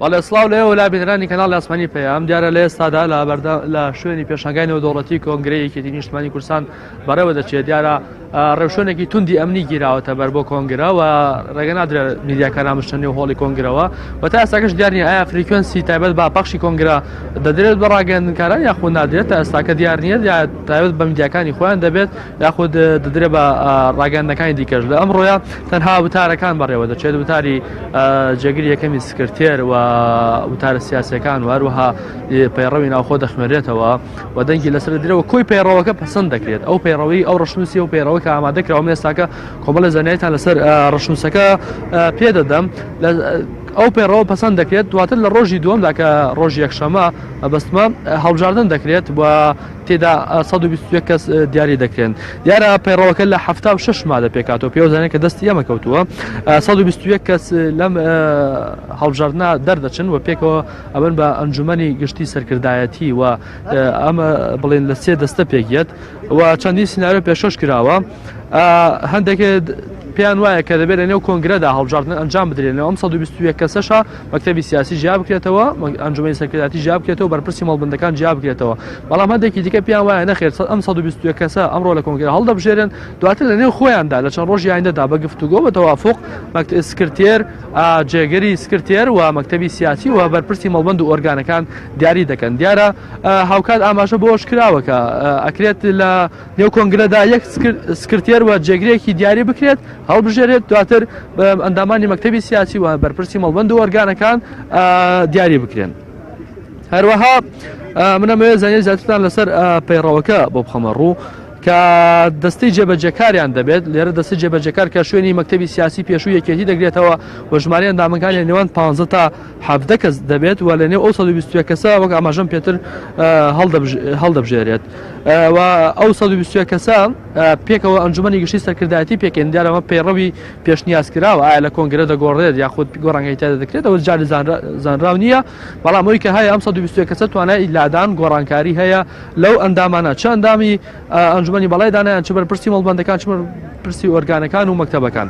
بەڵێ سڵاو لێ ولا بینرانی کەناڵی ئاسمانی پێیام دیارە لە ئێستادا لە شوێنی پێشنگای نێودەوڵەتی کۆنگرەیەکی نیشتمانی کوردستان بەڕێوە دەچێت دیارە ڕێوشێنێکی توندی ئەمنی گیراوەتە بەر بۆ کۆنگرە و ڕێگە نادرێت میدیاکان ئامشتنی و هۆڵی کۆنگرەوە و تا ئێستاکەش دیارنی ئایا فریکوێنسی تایبەت بە پەخشی کۆنگرە دەدرێت بە ڕاگەاندنکاران یاخود نادرێت تا ئێستاکە دیار نییە یا تایبەت بە میدیاکانی خۆیان دەبێت یاخود دەدرێت بە ڕاگەاندنەکانی دیکەش لە ئەمڕۆیە تەنها وتارەکان بەڕێوە دەچێت وتاری جێگیری یەکەمی سکرتێر و وتارە سیاسەکان و هەروەها پەیڕەوی ناوخۆ دەخمێرێتەوە و دەنگی لەسەر درێەوە کۆی پەیڕەوەکە پەسەند دەکرێت ئەو پەیڕەوی ئەو ڕەشنووسی و پەیڕەوە کە ئامادەکراوە ئێستاکە کۆمەڵە زانایەتان لەسەر ڕەشنووسەکە پێدەدەم ئەو پەیڕەوە پەسەند دەکرێت دواتر لە ڕۆژی دووەمدا کە ڕۆژی یەکشەمە بەستمە هەڵبژاردن دەکرێت و تێدا 121 کەس دیاری دەکرێن دیارە پەیڕەوەکە لە 76 مادە پێکاتەوە پێوەزانێت کە دەستی ئەمە کەوتووە 121 کەس لەم هەڵبژاردنە دەردەچن و پێکەوە ئەبن بە ئەنجومەنی گشتی سەرکردایەتی و ئەمە بڵێن لە سێ دەستە پێکیت و چەندی سینارۆ پێشۆش کراوە هەندێک پێیان وایە کە دەبێت لە نێو کۆنگرەدا هەڵبژاردن ئەنجام بدرێنەوە ئەم 121 کەسەشە مەکتەبی سیاسی جیا بکرێتەوە ئەنجومەنی سەرکردایەتی جیا بکرێتەوە بەرپرسی مەڵبندەکان جیا بکرێتەوە بەڵام هەندێکی دیکە پێیان وایە نەخێر ئەم 121 کەسە ئەمڕۆ لە کۆنگرە هەڵدەبژێرن دواتر لە نێو خۆیاندا لە چەند ڕۆژی ئایندەدا بە گفتوگۆ بە تەوافق سکرتێر جێگەری سکرتێر و مەکتەبی سیاسی و بەرپرسی مەڵبند و ئۆرگانەکان دیاری دەکەن دیارە هاوکات ئاماژە بۆ ئەوش کراوە کە ئەکرێت لە نێو کۆنگرەدا یەک سکرتێر و جێگرێکی دیاری بکرێت هەڵبژێرێت دواتر ئەندامانی مەکتەبی سیاسی و بەرپرسی مەڵبند و ئۆرگانەکان دیاری بکرێن هەروەها منەمەوێت زانیاری زیاترتان لەسەر پەیڕەوەکە بۆ بخەمە ڕوو کە دەستی جێبەجێکاریان دەبێت لێرە دەستی جێبەجێکار کە شوێنی مەکتەبی سیاسی پێشوو یەکێتی دەگرێتەوە و ژمارە ئەندامەکانی نێوان 15 تا 17 کەس دەبێت و لە نێو ئەو 121 کەسە وەک ئاماژەم پێتر هەڵدەبژێرێت و ئەو 121 کەسە پێکەوە ئەنجومەنی گشتی سەرکردایەتی پێکەن دیارەمە پەیڕەوی پێشنیازکراوە ئایا لە کۆنگرە دەگۆڕێت یاخود گۆڕانگەی تێدا دەکرێت ئەوە جاری زانراو نییە بەڵام ئەوەی کە هەیە ئەم 121 کەسە توانای لادان گۆڕانکاری هەیە لەو ئەندامانە چ ئەندامی ئەنجومەنی بەڵای دانایان چ بەرپرسی مەڵبەندەکان چ بەرپرسی ئۆرگانەکان و مەکتەبەکان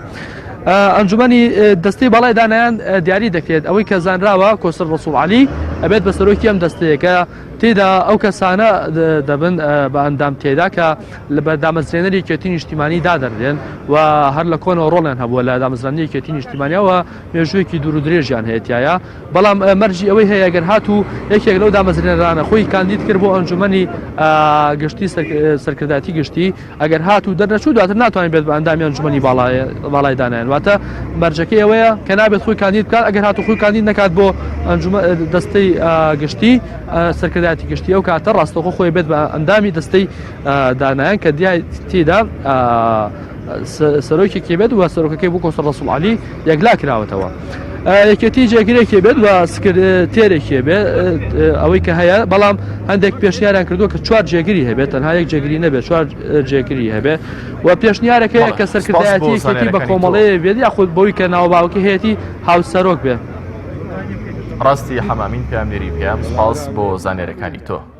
ئەنجومەنی دەستەی بەڵای دانایان دیاری دەکرێت ئەوەی کە زانراوە کۆسەر ڕەسوڵ عەلی ئەبێت بە سەرۆکی ئەم دەستەیەکە تێدا ئەو کەسانە دەبن بە ئەندام تێدا کە بە دامەزرێنەری یەکێتی نیشتیمانی دادەردێن و هەر لە کۆنەوە ڕۆڵیان هەبووە لە دامەزرانی یەکێتی نیشتیمانیەوە مێژوویەکی دوور و درێژیان هەیەتایە بەڵام مەرجی ئەوەی هەیە ئەگەر هاتوو یەکێک لەو دامەزرێنەرانە خۆی کاندید کرد بۆ ئەنجومەنی گشتی سەرکردایەتی گشتی ئەگەر هاتوو دەرنەچوو دواتر ناتوانێت بێت بە ئەندامی ئەنجومەنی باڵای دانایان واتە مەرجەکەی ئەوەیە کە نابێت خۆی کاندید بکات ئەگەر هاتوو خۆی کاندید نەکات بۆ دەستەی گشتی سەرکردایەتی گشتی ئەو کاتە ڕاستەوخۆ خۆی بێت بە ئەندامی دەستەی دانایان کە تێدا سەرۆکێکی بێت و سەرۆکەکەی بۆ کۆسەر ڕەسوڵ عەلی یەکلا کراوەتەوە یەکێتی جێگرێکی بێت و سکرتێرێکی بێت ئەوەی کە هەیە بەڵام هەندێک پێشنیاریان کردووە کە 4 جێگری هەبێت تەنها یەک جێگری نەبێت 4 جێگری هەبێت و پێشنیارەکەی کە سەرکردایەتی یەکێتی بە کۆمەڵەیە بێت یاخود بۆی کە ناوباوکی هەیەی هاوسەرۆک بێت ڕاستی حەمامین پێم لێری پێم سپاس بۆ زانێرەکانی تۆ